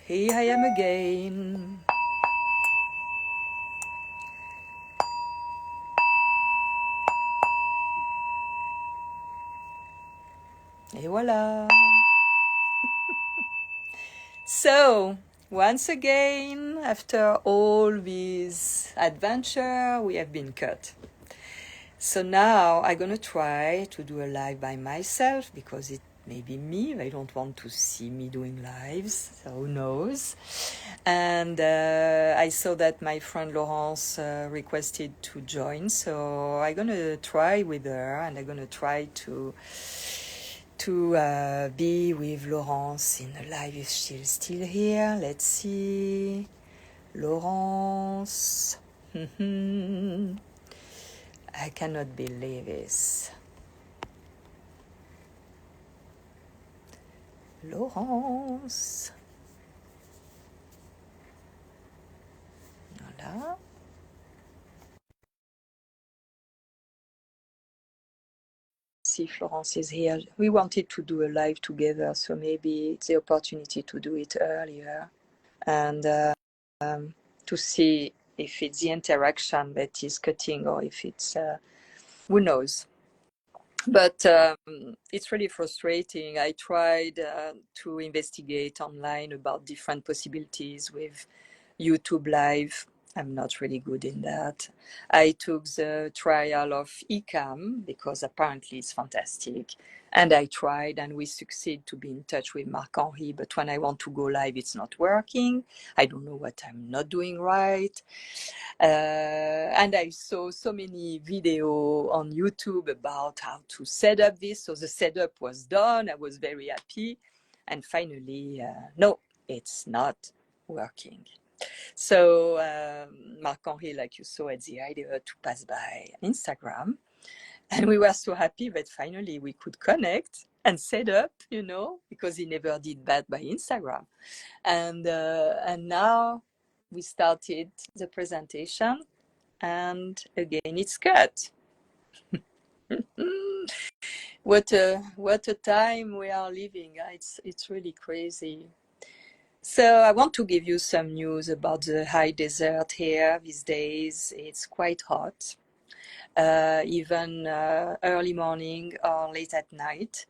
Here I am again. Et voila. So, once again, after all this adventure, we have been cut. So now I'm gonna try to do a live by myself because it may be me. They don't want to see me doing lives, so who knows? And I saw that my friend Laurence requested to join, so I'm gonna try with her, and I'm gonna try to be with Laurence in the live if she's still here. Let's see. Laurence. I cannot believe this. Laurence. Voilà. See if Florence is here. We wanted to do a live together, so maybe it's the opportunity to do it earlier and to see if it's the interaction that is cutting or if it's who knows. But it's really frustrating. I tried to investigate online about different possibilities with YouTube Live. I'm not really good in that. I took the trial of Ecamm because apparently it's fantastic. And I tried and we succeed to be in touch with Marc-Henri. But when I want to go live, it's not working. I don't know what I'm not doing right. And I saw so many videos on YouTube about how to set up this. So the setup was done. I was very happy. And finally, no, it's not working. So Marc-Henri, like you saw, had the idea to pass by Instagram. And we were so happy that finally we could connect and set up, because he never did that by Instagram. And now we started the presentation. And again, it's cut. What a time we are living. It's really crazy. So I want to give you some news about the high desert here these days. It's quite hot, even early morning or late at night.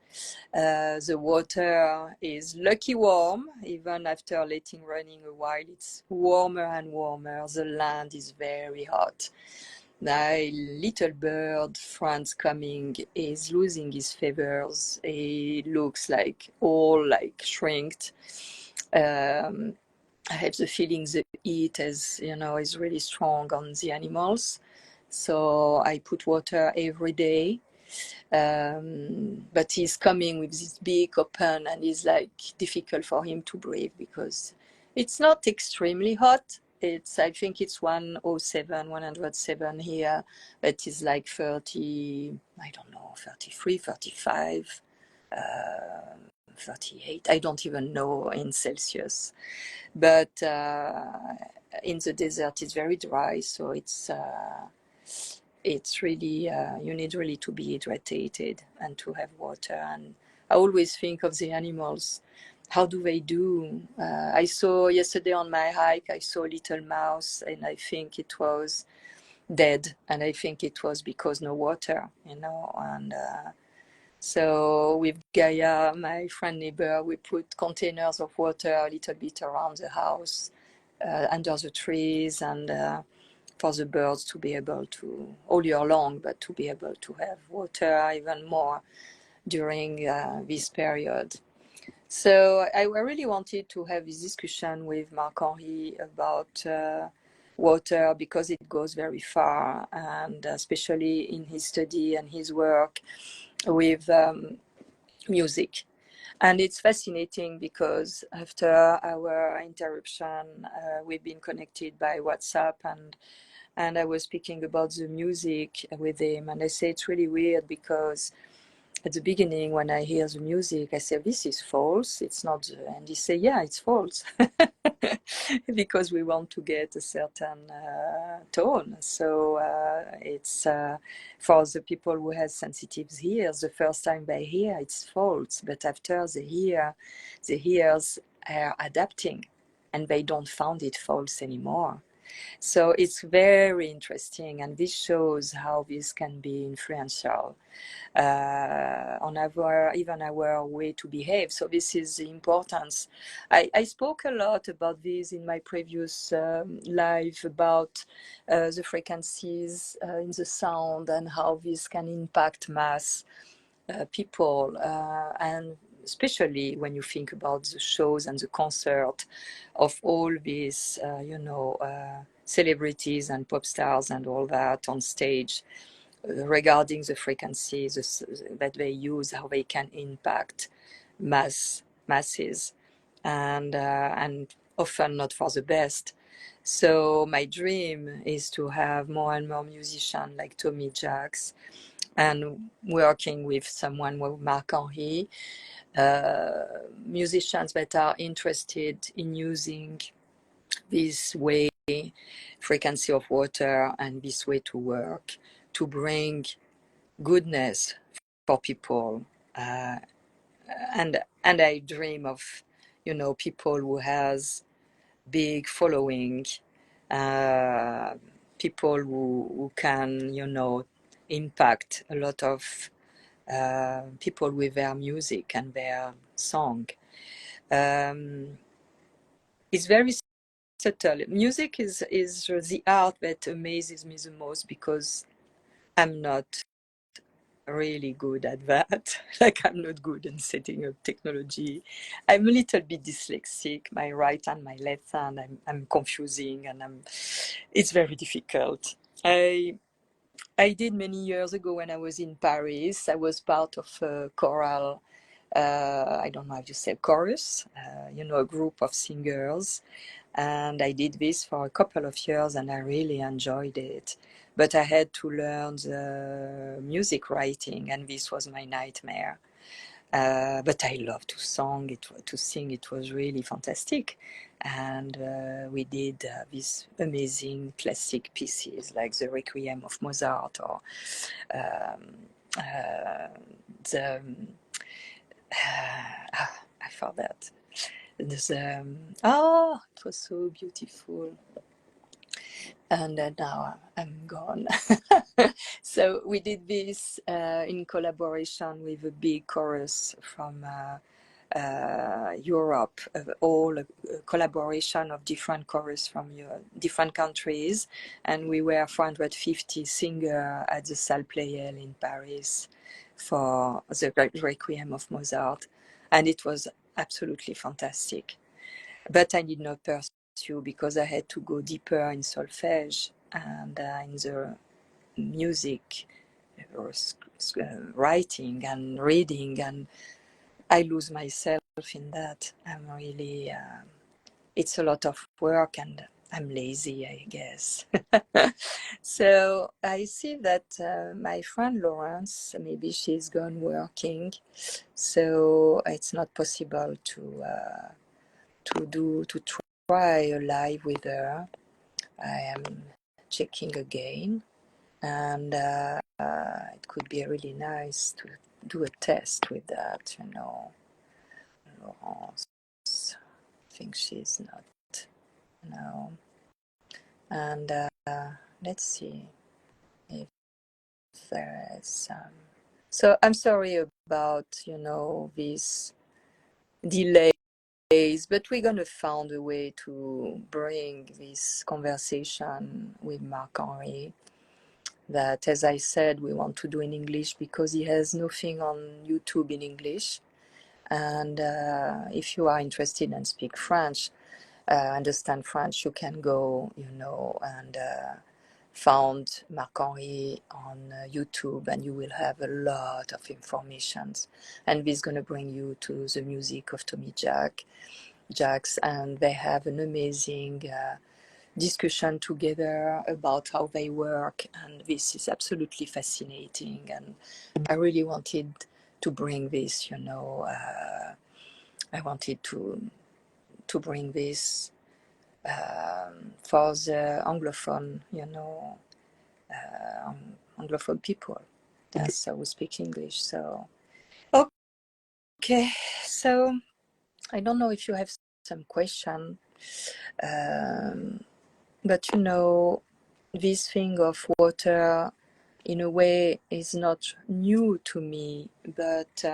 The water is lucky warm, even after letting running a while. It's warmer and warmer. The land is very hot. My little bird, Franz Coming, is losing his feathers. He looks all shrinked. I have the feeling the heat is really strong on the animals. So I put water every day. But he's coming with this big open and it's difficult for him to breathe because it's not extremely hot. I think it's 107 here, but it's 30, I don't know, 33, 35, 38. I don't even know in Celsius. But in the desert, it's very dry, so it's really, you need really to be hydrated and to have water. And I always think of the animals. How do they do? I saw yesterday on my hike, I saw a little mouse and I think it was dead. And I think it was because no water, and so with Gaia, my friend neighbor, we put containers of water a little bit around the house, under the trees, and for the birds to be able to, all year long, but to be able to have water even more during this period. So I really wanted to have this discussion with Marc-Henri about water because it goes very far, and especially in his study and his work with music. And it's fascinating because after our interruption, we've been connected by WhatsApp, and I was speaking about the music with him. And I say it's really weird because at the beginning, when I hear the music, I say, this is false. It's not. And he say, yeah, it's false. Because we want to get a certain tone. So it's for the people who have sensitive ears, the first time they hear, it's false. But after they hear, the ears are adapting. and they don't find it false anymore. So it's very interesting, and this shows how this can be influential on even our way to behave. So this is the importance. I spoke a lot about this in my previous live about the frequencies in the sound and how this can impact mass people, and especially when you think about the shows and the concert of all these, celebrities and pop stars and all that on stage, regarding the frequencies that they use, how they can impact masses, and often not for the best. So my dream is to have more and more musicians like Tommy Jacks, and working with someone with Marc-Henri, musicians that are interested in using this way, frequency of water, and this way to work, to bring goodness for people. And I dream of, people who has big following, people who can, impact a lot of people with their music and their song. It's very subtle. Music is the art that amazes me the most, because I'm not really good at that. Like, I'm not good in setting up technology. I'm a little bit dyslexic. My right and my left hand, I'm confusing, and it's very difficult. I did many years ago when I was in Paris. I was part of a choral, I don't know how you say chorus, a group of singers. And I did this for a couple of years, and I really enjoyed it. But I had to learn the music writing, and this was my nightmare. But I love to sing. It was really fantastic. And we did these amazing classic pieces like the Requiem of Mozart, or the I forgot. It was so beautiful. And now I'm gone. So we did this in collaboration with a big chorus from Europe, all a collaboration of different chorus from different countries, and we were 450 singers at the Salle Pleyel in Paris for the Requiem of Mozart, and it was absolutely fantastic. But I did not pursue because I had to go deeper in solfège and in the music, writing and reading, and I lose myself in that. I'm really, it's a lot of work, and I'm lazy, I guess. So I see that my friend Laurence, maybe she's gone working, so it's not possible to try a live with her. I am checking again, and it could be really nice to do a test with that, Laurence, I think she's not, and let's see if there is some. So I'm sorry about, this delay, but we're going to find a way to bring this conversation with Marc-Henri that, as I said, we want to do in English because he has nothing on YouTube in English. And if you are interested and speak French, understand French, you can go, and found Marc-Henri on YouTube, and you will have a lot of information. And this is going to bring you to the music of Tommy Jacks, and they have an amazing discussion together about how they work, and this is absolutely fascinating. And I really wanted to bring this, I wanted to bring this for the Anglophone, Anglophone people who speak English. So, okay, so I don't know if you have some question. But you know, this thing of water, in a way, is not new to me. But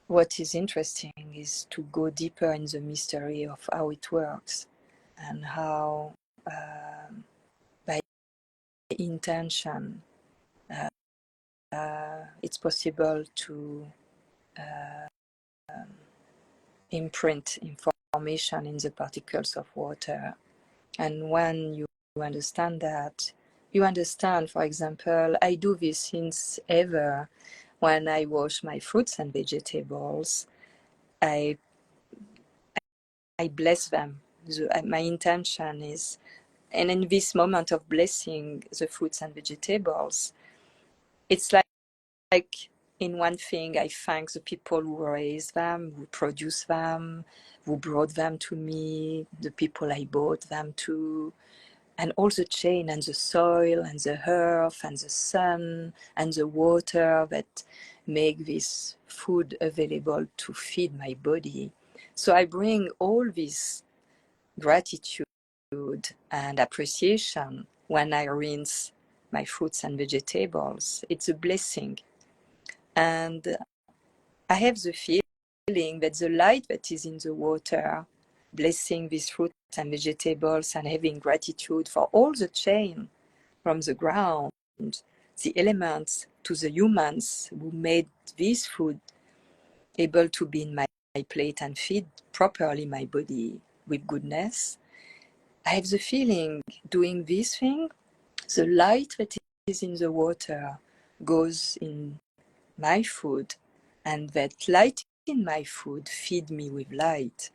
what is interesting is to go deeper in the mystery of how it works and how, by intention, it's possible to imprint information in the particles of water. And when you understand that, you understand, for example, I do this since ever. When I wash my fruits and vegetables, I bless them. My intention is, and in this moment of blessing the fruits and vegetables, it's like in one thing, I thank the people who raised them, who produce them, who brought them to me, the people I bought them to, and all the chain and the soil and the earth and the sun and the water that make this food available to feed my body. So I bring all this gratitude and appreciation when I rinse my fruits and vegetables. It's a blessing. And I have the feeling that the light that is in the water, blessing these fruits and vegetables and having gratitude for all the chain from the ground, the elements, to the humans who made this food able to be in my plate and feed properly my body with goodness. I have the feeling doing this thing, the light that is in the water goes in my food, and that light in my food feed me with light.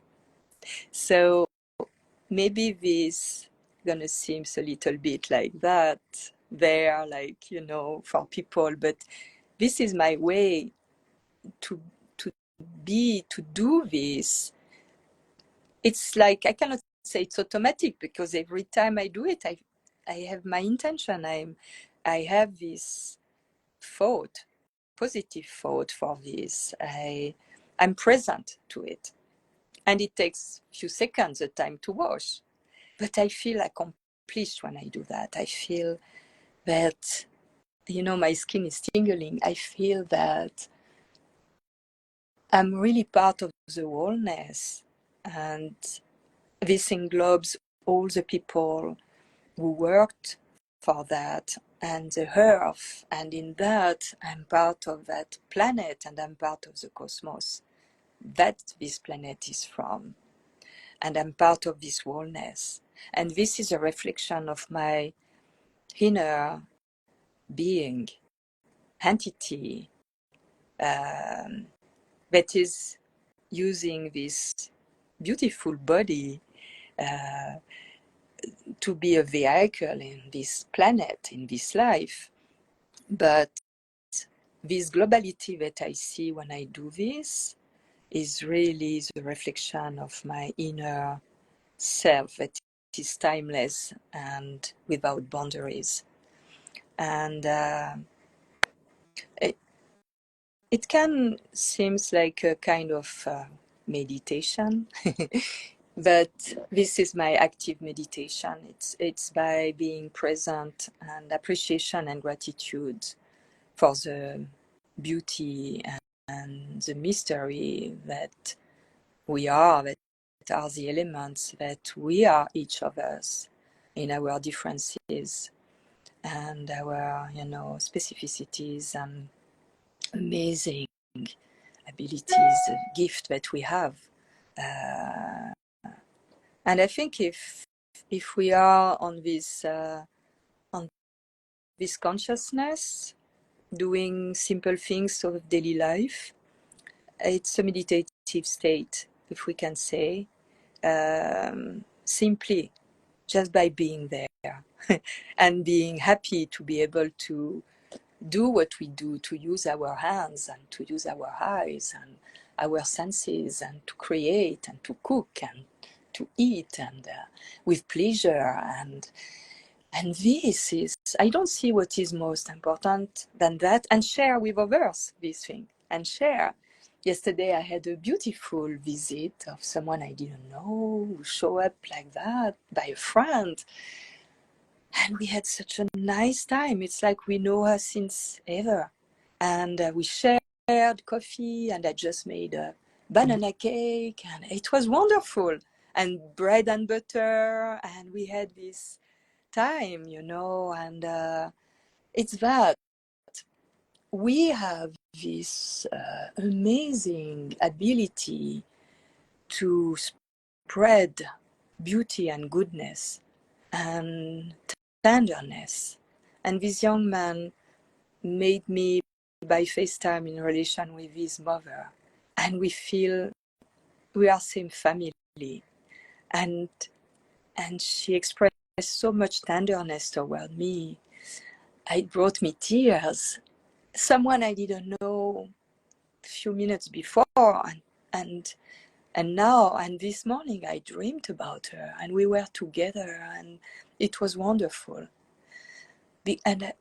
So maybe this gonna seem a little bit like that there, like, you know, for people, but this is my way to do this. It's like, I cannot say it's automatic, because every time I do it, I have my intention. I have this thought, positive thought for this. I'm present to it, and it takes a few seconds the time to wash, but I feel accomplished when I do that. I feel that, you know, my skin is tingling. I feel that I'm really part of the wholeness, and this englobes all the people who worked for that, and the earth, and in that I'm part of that planet, and I'm part of the cosmos that this planet is from, and I'm part of this wholeness. And this is a reflection of my inner being, entity, that is using this beautiful body to be a vehicle in this planet, in this life. But this globality that I see when I do this is really the reflection of my inner self that is timeless and without boundaries. And it can seem like a kind of meditation, but this is my active meditation. It's by being present and appreciation and gratitude for the beauty and the mystery that we are, that are the elements, that we are each of us in our differences and our, you know, specificities and amazing abilities, gift that we have. And I think if we are on this consciousness, doing simple things of daily life, it's a meditative state, if we can say, simply just by being there and being happy to be able to do what we do, to use our hands and to use our eyes and our senses, and to create and to cook and to eat, and with pleasure. And this is, I don't see what is most important than that, and share with others this thing, and share yesterday I had a beautiful visit of someone I didn't know who showed up like that by a friend. And we had such a nice time. It's like we know her since ever. And we shared coffee, and I just made a banana cake, and it was wonderful. And bread and butter, and we had this time, and it's that we have this amazing ability to spread beauty and goodness and tenderness. And this young man made me by FaceTime in relation with his mother. And we feel we are same family. And she expressed so much tenderness toward me. It brought me tears. Someone I didn't know a few minutes before, and now, and this morning I dreamed about her, and we were together, and it was wonderful.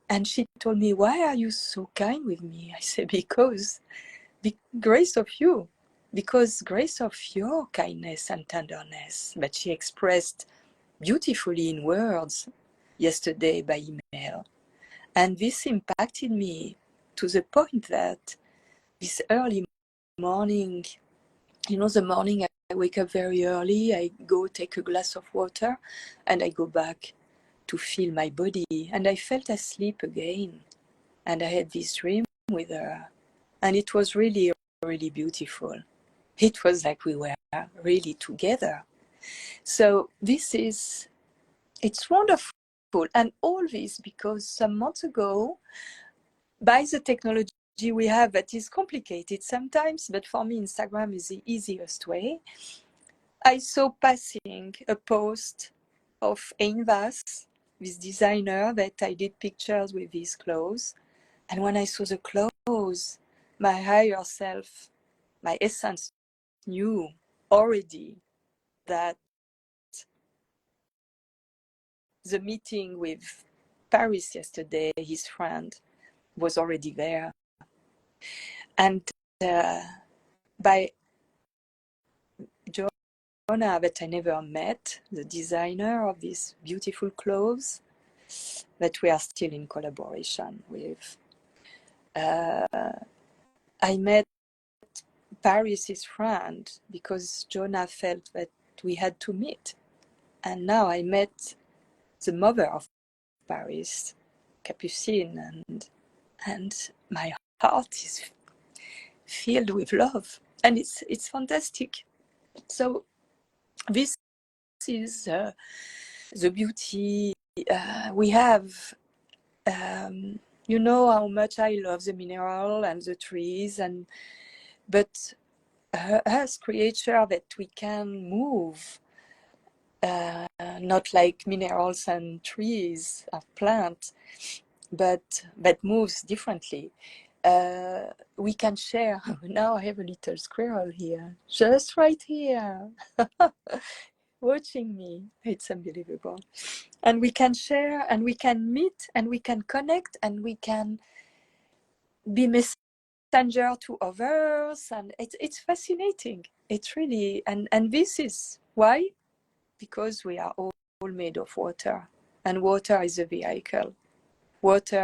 And she told me, "Why are you so kind with me?" I said, "Because grace of you, because grace of your kindness and tenderness." But she expressed beautifully in words yesterday by email. And this impacted me to the point that this early morning, the morning I wake up very early, I go take a glass of water, and I go back to feel my body. And I felt asleep again. And I had this dream with her. And it was really, really beautiful. It was like we were really together. So it's wonderful. And all this because some months ago, by the technology we have that is complicated sometimes, but for me, Instagram is the easiest way. I saw passing a post of Ein Vass, this designer that I did pictures with his clothes. And when I saw the clothes, my higher self, my essence knew already that the meeting with Paris yesterday, his friend, was already there. And by Jonah, that I never met, the designer of these beautiful clothes, that we are still in collaboration with. I met Paris's friend because Jonah felt that we had to meet. And now I met the mother of Paris, Capucine, and my heart is filled with love, and it's fantastic. So this is the beauty we have. You know how much I love the mineral and the trees, but as creature that we can move, not like minerals and trees or plants, but moves differently. We can share. Now I have a little squirrel here, just right here, watching me. It's unbelievable. And we can share, and we can meet, and we can connect, and we can be messenger to others. And it's fascinating. It's really, and this is why, because we are all made of water, and water is a vehicle. Water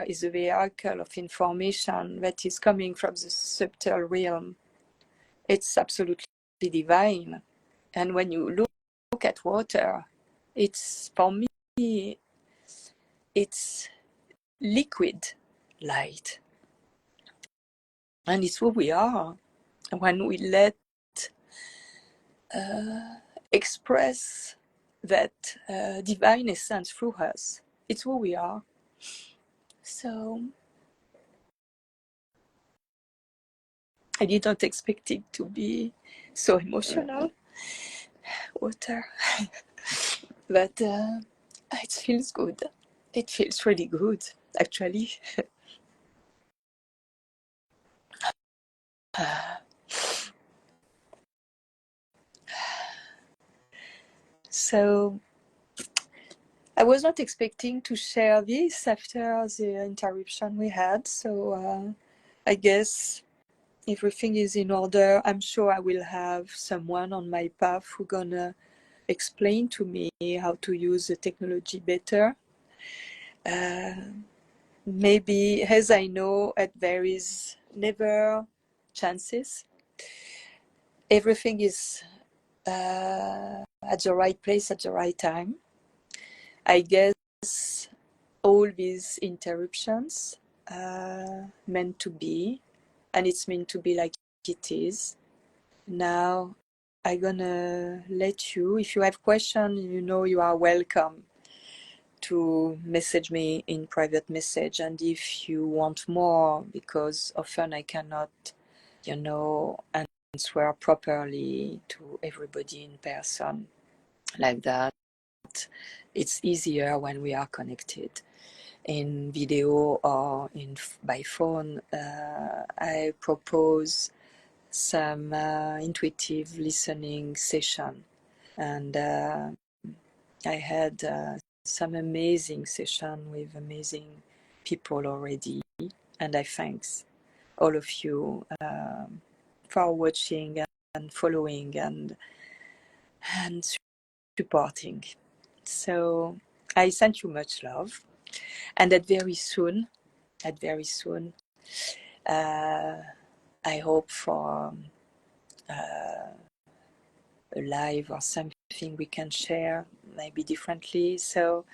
is a vehicle of information that is coming from the subtle realm. It's absolutely divine. And when you look at water, it's, for me, it's liquid light. And it's who we are when we let express that divine essence through us. It's who we are. So I did not expect it to be so emotional, water. But it feels good. It feels really good, actually. So I was not expecting to share this after the interruption we had. So I guess everything is in order. I'm sure I will have someone on my path who gonna explain to me how to use the technology better. Maybe, as I know, there is never chances. Everything is at the right place at the right time. I guess all these interruptions meant to be, and it's meant to be like it is. Now I'm gonna let you, if you have questions, you know you are welcome to message me in private message. And if you want more, because often I cannot, answer properly to everybody in person like that, it's easier when we are connected in video or by phone. I propose some intuitive listening session, and I had some amazing session with amazing people already, and I thanks all of you for watching and following and supporting. So I send you much love, and at very soon, I hope for a live or something we can share maybe differently. So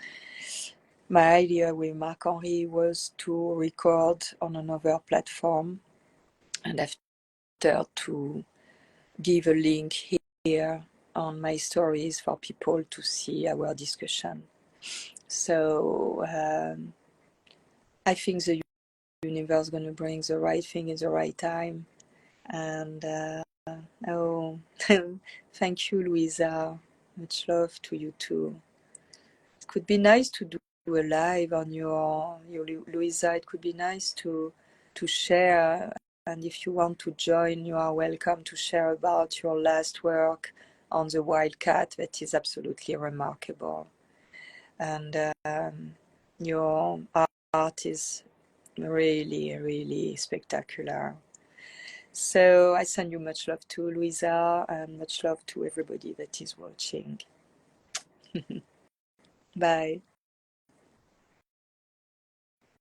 my idea with Marc-Henri was to record on another platform, and after to give a link here on my stories for people to see our discussion. So I think the universe is going to bring the right thing in the right time. And oh, thank you, Louisa. Much love to you too. It could be nice to do a live on your Louisa. It could be nice to share. And if you want to join, you are welcome to share about your last work on the wildcat. That is absolutely remarkable. And your art is really, really spectacular. So I send you much love to Louisa, and much love to everybody that is watching. Bye.